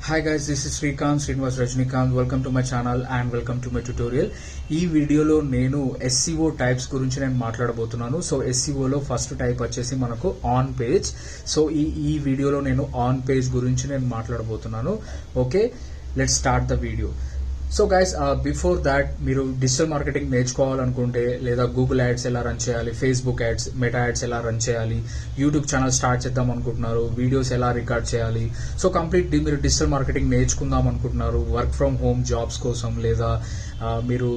Hi guys, this is Srinivas Rajnikant. Welcome to my channel and welcome to my tutorial. ఈ వీడియోలో నేను SEO types గురించి నేను మాట్లాడబోతున్నాను. సో SEOలో ఫస్ట్ టైప్ వచ్చేసి మనకు ఆన్ పేజ్. సో ఈ వీడియోలో నేను ఆన్ పేజ్ గురించి నేను మాట్లాడబోతున్నాను. Okay, let's start the video. So guys, before that మీరు డిజిటల్ మార్కెటింగ్ నేర్చుకోవాలనుకుంటే లేదా గూగుల్ యాడ్స్ ఎలా రన్ చేయాలి, ఫేస్బుక్ యాడ్స్, మెటా యాడ్స్ ఎలా రన్ చేయాలి, యూట్యూబ్ ఛానల్ స్టార్ట్ చేద్దాం అనుకుంటున్నారు, వీడియోస్ ఎలా రికార్డ్ చేయాలి, సో కంప్లీట్ మీరు డిజిటల్ మార్కెటింగ్ నేర్చుకుందాం అనుకుంటున్నారు వర్క్ ఫ్రమ్ హోమ్ జాబ్స్ కోసం, లేదా మీరు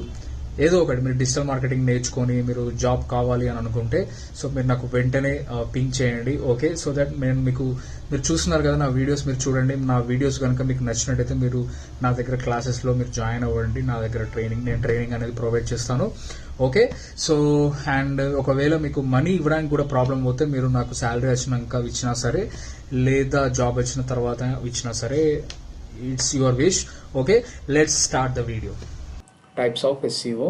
ఏదో ఒకటి మీరు డిజిటల్ మార్కెటింగ్ నేర్చుకొని మీరు జాబ్ కావాలి అని అనుకుంటే సో మీరు నాకు వెంటనే పింక్ చేయండి. ఓకే, సో దట్ మీరు చూస్తున్నారు కదా నా వీడియోస్, మీరు చూడండి. నా వీడియోస్ కనుక మీకు నచ్చినట్టయితే మీరు నా దగ్గర క్లాసెస్లో మీరు జాయిన్ అవ్వండి. నా దగ్గర నేను ట్రైనింగ్ అనేది ప్రొవైడ్ చేస్తాను. ఓకే, సో అండ్ ఒకవేళ మీకు మనీ ఇవ్వడానికి కూడా ప్రాబ్లం పోతే మీరు నాకు శాలరీ వచ్చినాక ఇచ్చినా సరే లేదా జాబ్ వచ్చిన తర్వాత ఇచ్చినా సరే, it's your wish. Okay, let's start the video. Types of SEO.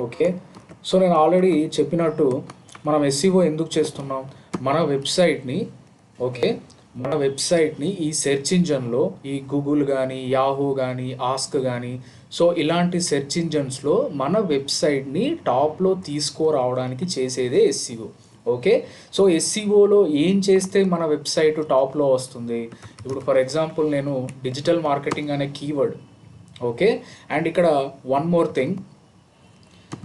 Okay, so నేను ఆల్రెడీ చెప్పినట్టు మనం SEO ఎందుకు చేస్తున్నాం, మన వెబ్సైట్ని ఈ సెర్చ్ ఇంజన్లో ఈ గూగుల్ కానీ, యాహూ కానీ, ఆస్క్ కానీ, సో ఇలాంటి సెర్చ్ ఇంజన్స్లో మన వెబ్సైట్ని టాప్లో తీసుకురావడానికి చేసేదే SEO. ఓకే, సో SEOలో ఏం చేస్తే మన వెబ్సైట్ టాప్లో వస్తుంది. ఇప్పుడు ఫర్ ఎగ్జాంపుల్ నేను డిజిటల్ మార్కెటింగ్ అనే కీవర్డ్, ఓకే, అండ్ ఇక్కడ వన్ మోర్ థింగ్,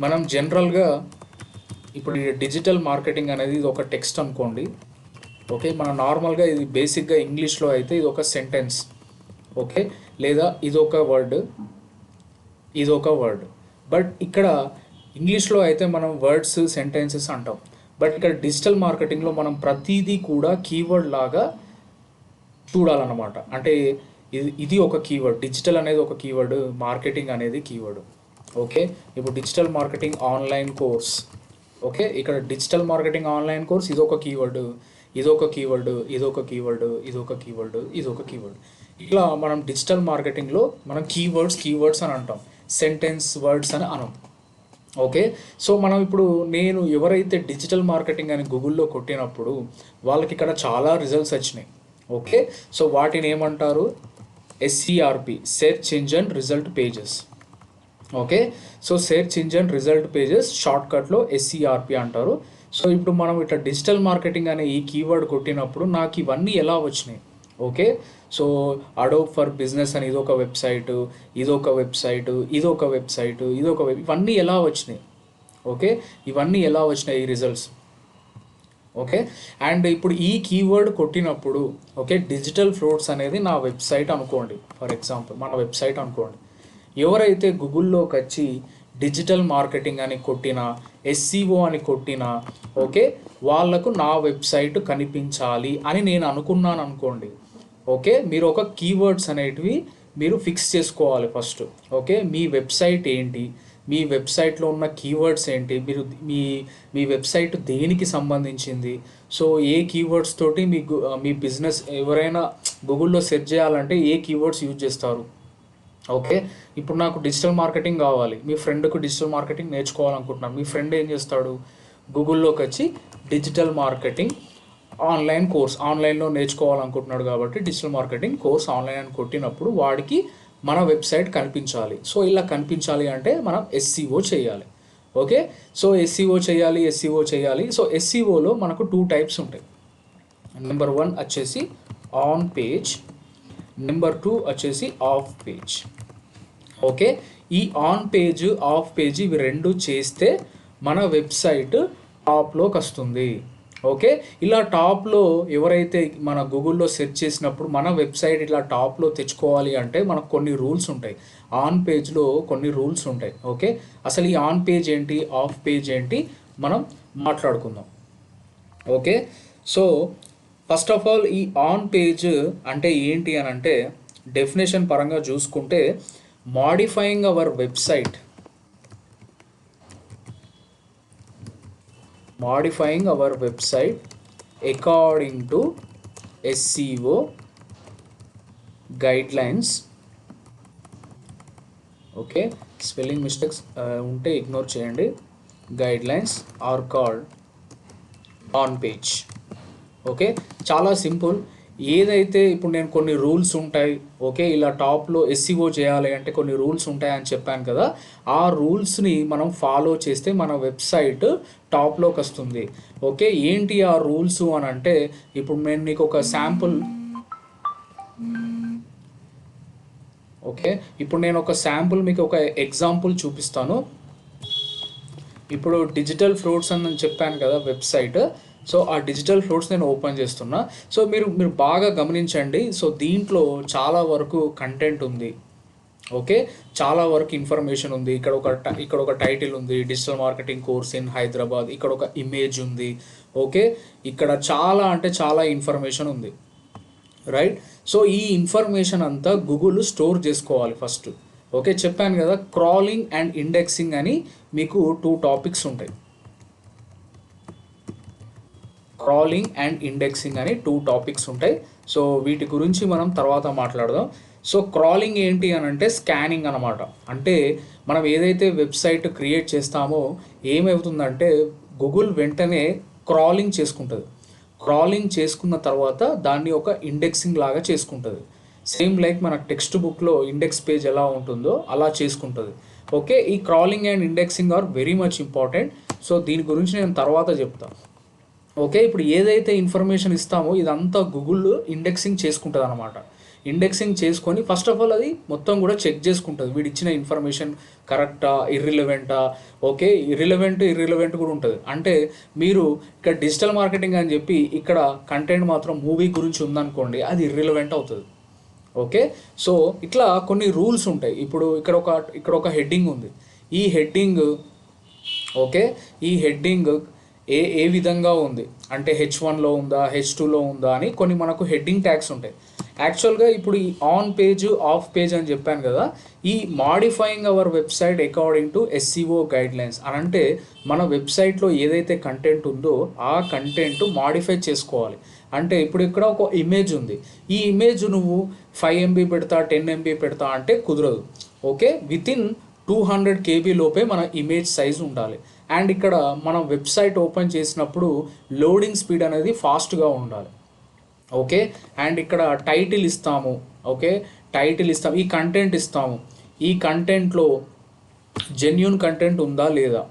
మనం జనరల్గా ఇప్పుడు ఈ డిజిటల్ మార్కెటింగ్ అనేది ఇది ఒక టెక్స్ట్ అనుకోండి. ఓకే, మనం నార్మల్గా ఇది బేసిక్గా ఇంగ్లీష్లో అయితే ఇది ఒక సెంటెన్స్, ఓకే, లేదా ఇదొక వర్డ్, బట్ ఇక్కడ ఇంగ్లీష్లో అయితే మనం వర్డ్స్, సెంటెన్సెస్ అంటాం. బట్ ఇక్కడ డిజిటల్ మార్కెటింగ్లో మనం ప్రతిదీ కూడా కీవర్డ్ లాగా చూడాలన్నమాట. అంటే ఇది ఒక కీవర్డ్, డిజిటల్ అనేది ఒక కీవర్డ్, మార్కెటింగ్ అనేది కీవర్డ్. ఓకే, ఇప్పుడు digital marketing online course, okay, ఇక్కడ డిజిటల్ మార్కెటింగ్ ఆన్లైన్ కోర్స్ ఇదొక కీవర్డ్, ఇదొక కీవర్డ్, ఇదొక కీవర్డ్, ఇదొక కీవర్డ్, ఇదొక కీవర్డ్. ఇట్లా మనం డిజిటల్ మార్కెటింగ్లో మనం కీవర్డ్స్ అని అంటాం, సెంటెన్స్ వర్డ్స్ అని అనం. ఓకే, సో మనం ఇప్పుడు నేను ఎవరైతే డిజిటల్ మార్కెటింగ్ అని గూగుల్లో కొట్టినప్పుడు వాళ్ళకి ఇక్కడ చాలా రిజల్ట్స్ వచ్చినాయి. ఓకే, సో వాటిని ఏమంటారు, SERP, search engine result pages. Okay, so search engine result pages షార్ట్కట్లో SERP అంటారు. సో ఇప్పుడు మనం ఇట్లా డిజిటల్ మార్కెటింగ్ అనే ఈ కీవర్డ్ కొట్టినప్పుడు నాకు ఇవన్నీ ఎలా వచ్చినాయి. Okay, so Adobe for business అని ఇదొక వెబ్సైట్, ఇవన్నీ ఎలా వచ్చినాయి. ఓకే, ఇవన్నీ ఎలా వచ్చినాయి ఈ రిజల్ట్స్. ఓకే, అండ్ ఇప్పుడు ఈ కీవర్డ్ కొట్టినప్పుడు, ఓకే, డిజిటల్ ఫ్లోట్స్ అనేది నా వెబ్సైట్ అనుకోండి, ఫర్ ఎగ్జాంపుల్ మన వెబ్సైట్ అనుకోండి. ఎవరైతే గూగుల్లోకి వచ్చి డిజిటల్ మార్కెటింగ్ అని కొట్టినా, SEO అని కొట్టినా, ఓకే, వాళ్లకు నా వెబ్సైట్ కనిపించాలి అని నేను అనుకున్నాను అనుకోండి. ఓకే, మీరు ఒక కీవర్డ్స్ అనేటివి మీరు ఫిక్స్ చేసుకోవాలి ఫస్ట్. ఓకే, మీ వెబ్సైట్ ఏంటి, మీ వెబ్సైట్లో ఉన్న కీవర్డ్స్ ఏంటి, మీరు మీ వెబ్సైట్ దేనికి సంబంధించింది, సో ఏ కీవర్డ్స్ తోటి మీ బిజినెస్ ఎవరైనా గూగుల్లో సెర్చ్ చేయాలంటే ఏ కీవర్డ్స్ యూజ్ చేస్తారు. ఓకే, ఇప్పుడు నాకు డిజిటల్ మార్కెటింగ్ కావాలి, మీ ఫ్రెండ్కు డిజిటల్ మార్కెటింగ్ నేర్చుకోవాలనుకుంటున్నాను. మీ ఫ్రెండ్ ఏం చేస్తాడు, గూగుల్లోకి వచ్చి డిజిటల్ మార్కెటింగ్ ఆన్లైన్ కోర్స్, ఆన్లైన్లో నేర్చుకోవాలనుకుంటున్నాడు కాబట్టి డిజిటల్ మార్కెటింగ్ కోర్స్ ఆన్లైన్ అని కొట్టినప్పుడు వాడికి మన వెబ్సైట్ కనిపించాలి. సో ఇలా కనిపించాలి అంటే మనం SEO చేయాలి. ఓకే, సో SEO చేయాలి. సో SEOలో మనకు 2 టైప్స్ ఉంటాయి. నెంబర్ 1 వచ్చేసి ఆన్ పేజ్, నెంబర్ 2 వచ్చేసి ఆఫ్ పేజ్. ఓకే, ఈ ఆన్ పేజ్, ఆఫ్ పేజ్ ఇవి రెండు చేస్తే మన వెబ్సైట్ టాప్లోకి వస్తుంది. ఓకే, ఇలా టాప్లో ఎవరైతే మన గూగుల్లో సెర్చ్ చేసినప్పుడు మన వెబ్సైట్ ఇట్లా టాప్లో తెచ్చుకోవాలి అంటే మనకు కొన్ని రూల్స్ ఉంటాయి. ఆన్ పేజ్లో కొన్ని రూల్స్ ఉంటాయి. ఓకే, అసలు ఈ ఆన్ పేజ్ ఏంటి, ఆఫ్ పేజ్ ఏంటి మనం మాట్లాడుకుందాం. Okay, so first of all ఈ ఆన్ పేజ్ అంటే ఏంటి అని అంటే డెఫినేషన్ పరంగా చూసుకుంటే modifying our website, modifying our website according to SEO guidelines. Okay, spelling mistakes ఉంటే ఇగ్నోర్ చేయండి. guidelines are called on page. Okay, చాలా సింపుల్. ఏదైతే ఇప్పుడు నేను కొన్ని రూల్స్ ఉంటాయి, ఓకే, ఇలా టాప్లో ఎస్సీఓ చేయాలి అంటే కొన్ని రూల్స్ ఉంటాయని చెప్పాను కదా, ఆ రూల్స్ని మనం ఫాలో చేస్తే మన వెబ్సైట్ టాప్లోకి వస్తుంది. ఓకే, ఏంటి ఆ రూల్స్ అని అంటే, ఇప్పుడు నేను నీకు ఒక శాంపుల్, ఓకే, ఇప్పుడు నేను ఒక శాంపుల్ మీకు ఒక ఎగ్జాంపుల్ చూపిస్తాను. ఇప్పుడు డిజిటల్ ఫ్రూట్స్ అని నేను చెప్పాను కదా వెబ్సైట్. సో ఆ డిజిటల్ ఫ్రూట్స్ నేను ఓపెన్ చేస్తున్నా. సో మీరు బాగా గమనించండి. సో దీంట్లో చాలా వరకు కంటెంట్ ఉంది. ఓకే, చాలా వరకు ఇన్ఫర్మేషన్ ఉంది. ఇక్కడ ఒక టైటిల్ ఉంది, digital marketing course in Hyderabad. ఇక్కడ ఒక ఇమేజ్ ఉంది. ఓకే, ఇక్కడ చాలా అంటే చాలా ఇన్ఫర్మేషన్ ఉంది, రైట్. సో ఈ ఇన్ఫర్మేషన్ అంతా గూగుల్ స్టోర్ చేసుకోవాలి ఫస్ట్. ఓకే, చెప్పాను కదా క్రాలింగ్ అండ్ ఇండెక్సింగ్ అని మీకు 2 టాపిక్స్ ఉంటాయి. క్రాలింగ్ అండ్ ఇండెక్సింగ్ అని 2 టాపిక్స్ ఉంటాయి. సో వీటి గురించి మనం తర్వాత మాట్లాడదాం. సో క్రాలింగ్ ఏంటి అని అంటే స్కానింగ్ అనమాట. అంటే మనం ఏదైతే వెబ్సైట్ క్రియేట్ చేస్తామో ఏమవుతుందంటే గూగుల్ వెంటనే క్రాలింగ్ చేసుకుంటుంది. క్రాలింగ్ చేసుకున్న తర్వాత దాన్ని ఒక ఇండెక్సింగ్ లాగా చేసుకుంటుంది. సేమ్ లైక్ మన టెక్స్ట్ బుక్లో ఇండెక్స్ పేజ్ ఎలా ఉంటుందో అలా చేసుకుంటుంది. ఓకే, ఈ crawling and indexing are very much important. So దీని గురించి నేను తర్వాత చెప్తాను. ఓకే, ఇప్పుడు ఏదైతే ఇన్ఫర్మేషన్ ఇస్తామో ఇదంతా గూగుల్ ఇండెక్సింగ్ చేసుకుంటుంది అనమాట. ఇండెక్సింగ్ చేసుకొని ఫస్ట్ ఆఫ్ ఆల్ అది మొత్తం కూడా చెక్ చేసుకుంటుంది, వీడు ఇచ్చిన ఇన్ఫర్మేషన్ కరెక్టా, ఇర్రిలవెంటా. ఓకే, ఇర్రిలవెంట్ కూడా ఉంటుంది. అంటే మీరు ఇక్కడ డిజిటల్ మార్కెటింగ్ అని చెప్పి ఇక్కడ కంటెంట్ మాత్రం మూవీ గురించి ఉందనుకోండి, అది ఇర్రిలవెంట్ అవుతుంది. ఓకే, సో ఇట్లా కొన్ని రూల్స్ ఉంటాయి. ఇప్పుడు ఇక్కడ ఒక హెడ్డింగ్ ఉంది. ఈ హెడ్డింగ్, ఓకే, ఈ హెడ్డింగ్ ఏ విధంగా ఉంది అంటే H1లో ఉందా, H2లో ఉందా అని కొన్ని మనకు హెడ్డింగ్ ట్యాగ్స్ ఉంటాయి. యాక్చువల్గా ఇప్పుడు ఈ ఆన్ పేజ్, ఆఫ్ పేజ్ అని చెప్పాను కదా, ఈ modifying our website according to SEO guidelines అని అంటే మన వెబ్సైట్లో ఏదైతే కంటెంట్ ఉందో ఆ కంటెంట్ మాడిఫై చేసుకోవాలి. అంటే ఇప్పుడు ఇక్కడ ఒక ఇమేజ్ ఉంది, ఈ ఇమేజ్ నువ్వు 5 MB పెడతా, 10 MB పెడతా అంటే కుదరదు. ఓకే, వితిన్ 200 KB లోపే మన ఇమేజ్ సైజ్ ఉండాలి. అండ్ ఇక్కడ మనం వెబ్సైట్ ఓపెన్ చేసినప్పుడు లోడింగ్ స్పీడ్ అనేది ఫాస్ట్గా ఉండాలి. ఓకే, అండ్ ఇక్కడ టైటిల్ ఇస్తాము. ఓకే, టైటిల్ ఇస్తాము, ఈ కంటెంట్ ఇస్తాము. ఈ కంటెంట్లో జెన్యూన్ కంటెంట్ ఉందా లేదా,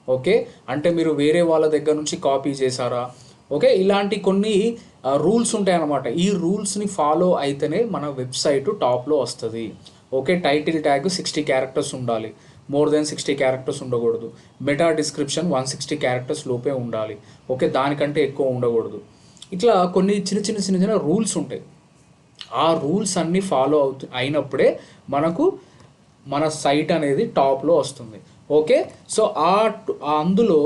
ఓకే, అంటే మీరు వేరే వాళ్ళ దగ్గర నుంచి కాపీ చేశారా. ఓకే, ఇలాంటి కొన్ని రూల్స్ ఉంటాయన్నమాట. ఈ రూల్స్ని ఫాలో అయితేనే మన వెబ్సైట్ టాప్లో వస్తుంది. ఓకే, టైటిల్ ట్యాగ్ 60 క్యారెక్టర్స్ ఉండాలి, మోర్ దెన్ 60 క్యారెక్టర్స్ ఉండకూడదు. మెటా డిస్క్రిప్షన్ 160 క్యారెక్టర్స్ లోపే ఉండాలి. ఓకే, దానికంటే ఎక్కువ ఉండకూడదు. ఇట్లా కొన్ని చిన్న రూల్స్ ఉంటాయి. ఆ రూల్స్ అన్నీ ఫాలో అయినప్పుడే మనకు మన సైట్ అనేది టాప్లో వస్తుంది. ఓకే, సో అందులో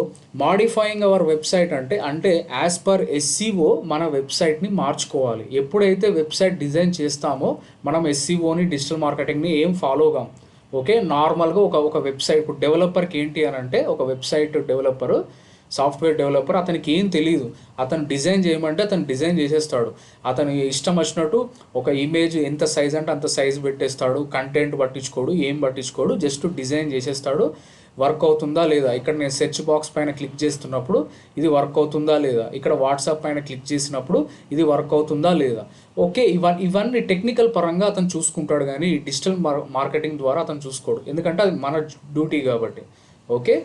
మాడిఫైయింగ్ అవర్ వెబ్సైట్ అంటే యాజ్ పర్ SEO మన వెబ్సైట్ని మార్చుకోవాలి. ఎప్పుడైతే వెబ్సైట్ డిజైన్ చేస్తామో మనం SEOని, డిజిటల్ మార్కెటింగ్ని ఏం ఫాలో కాం. ఓకే, నార్మల్గా ఒక వెబ్సైట్, ఇప్పుడు డెవలపర్కి ఏంటి అని అంటే ఒక వెబ్సైట్ డెవలపరు, సాఫ్ట్వేర్ డెవలపర్, అతనికి ఏం తెలియదు. అతను డిజైన్ చేయమంటే అతను డిజైన్ చేసేస్తాడు. అతను ఇష్టం వచ్చినట్టు ఒక ఇమేజ్ ఎంత సైజ్ అంటే అంత సైజ్ పెట్టేస్తాడు. కంటెంట్ పట్టించుకోడు, ఏం పట్టించుకోడు, జస్ట్ డిజైన్ చేసేస్తాడు. వర్క్ అవుతుందా లేదా, ఇక్కడ నేను సెర్చ్ బాక్స్ పైన క్లిక్ చేస్తున్నప్పుడు ఇది వర్క్ అవుతుందా లేదా, ఇక్కడ వాట్సాప్ పైన క్లిక్ చేసినప్పుడు ఇది వర్క్ అవుతుందా లేదా. ఓకే, ఇవన్నీ టెక్నికల్ పరంగా అతను చూసుకుంటాడు, కానీ డిజిటల్ మార్కెటింగ్ ద్వారా అతను చూసుకోడు, ఎందుకంటే అది మన డ్యూటీ కాబట్టి. ఓకే,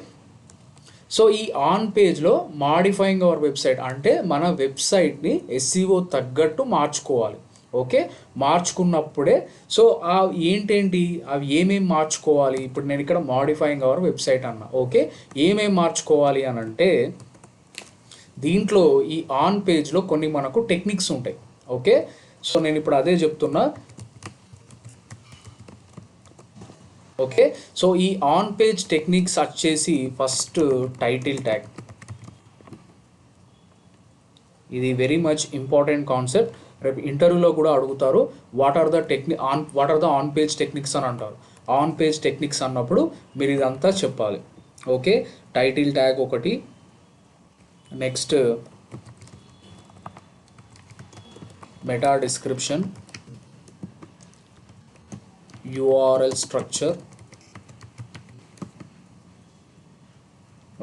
సో ఈ ఆన్ పేజ్లో మాడిఫైయింగ్ అవర్ వెబ్సైట్ అంటే మన వెబ్సైట్ని SEO తగ్గట్టు మార్చుకోవాలి. ఓకే, మార్చుకున్నప్పుడే సో ఏంటేంటి అవి ఏమేమి మార్చుకోవాలి. ఇప్పుడు నేను ఇక్కడ మాడిఫైయింగ్ అవర్ వెబ్సైట్ అన్నా. ఓకే, ఏమేమి మార్చుకోవాలి అని అంటే దీంట్లో ఈ ఆన్ పేజ్లో కొన్ని మనకు టెక్నిక్స్ ఉంటాయి. ఓకే, సో నేను ఇప్పుడు అదే చెప్తున్నా. ఓకే, సో ఈ ఆన్ పేజ్ టెక్నిక్స్ వచ్చేసి ఫస్ట్ టైటిల్ ట్యాగ్. ఇది వెరీ మచ్ ఇంపార్టెంట్ కాన్సెప్ట్. రేపు ఇంటర్వ్యూలో కూడా అడుగుతారు, what are the on page techniques అని అంటారు. ఆన్ పేజ్ టెక్నిక్స్ అన్నప్పుడు మీరు ఇదంతా చెప్పాలి. ఓకే, టైటిల్ ట్యాగ్ ఒకటి, next meta description, URL structure.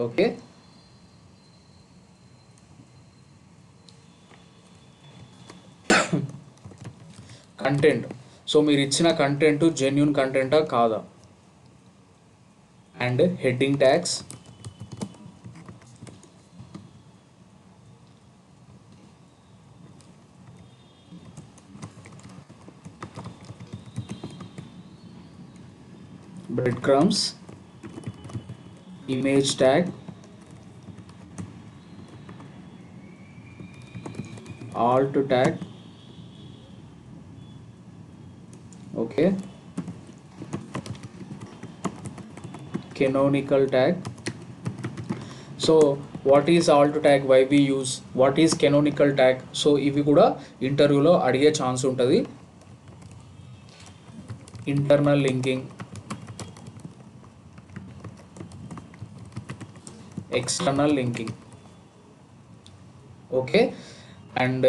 Okay, content. So మీరు ఇచ్చిన కంటెంట్ జెన్యున్ కంటెంటా కాదా. And heading tags, breadcrumbs, image tag, alt tag, okay, canonical tag. So what is alt tag, why we use, what is canonical tag. So ఇవి కూడా ఇంటర్వ్యూలో అడిగే chance ఉంటుంది. Internal linking, external linking, okay, and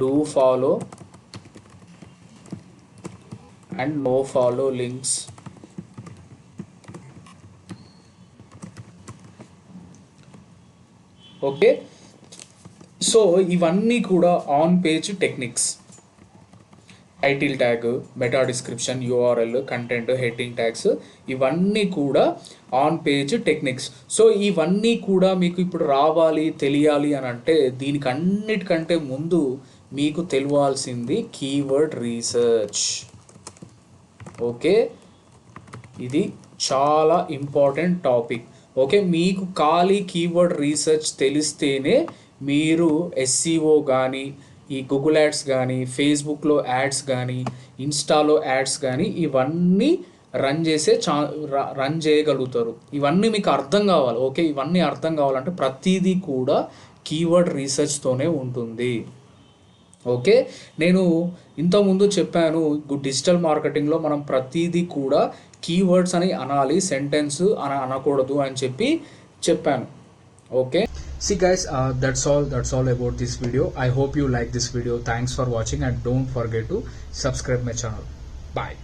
do follow and no follow links. Okay, so ఇవన్నీ కూడా on page techniques. Title tag, meta description, URL, content, heading tags, ఇవన్నీ కూడా on page techniques. So ఇవన్నీ కూడా మీకు ఇప్పుడు రావాలి, తెలియాలి అని అంటే దీనికి అన్నిటికంటే ముందు మీకు తెలియాల్సింది కీవర్డ్ రీసెర్చ్. ఓకే, ఇది చాలా ఇంపార్టెంట్ టాపిక్. ఓకే, మీకు ఖాళీ కీవర్డ్ రీసెర్చ్ తెలిస్తేనే మీరు ఎస్సీఓ కానీ, ఈ గూగుల్ యాడ్స్ కానీ, ఫేస్బుక్లో యాడ్స్ కానీ, ఇన్స్టాలో యాడ్స్ కానీ ఇవన్నీ రన్ చేయగలుగుతారు. ఇవన్నీ మీకు అర్థం కావాలి. ఓకే, ఇవన్నీ అర్థం కావాలంటే ప్రతిదీ కూడా కీవర్డ్ రీసెర్చ్తోనే ఉంటుంది. ఓకే, నేను ఇంతకుముందు చెప్పాను డిజిటల్ మార్కెటింగ్లో మనం ప్రతిదీ కూడా కీవర్డ్స్ అని అనాలి, సెంటెన్స్ అని అనకూడదు అని చెప్పాను. Okay, see guys, that's all about this video. I hope you like this video. Thanks for watching and don't forget to subscribe my channel. Bye.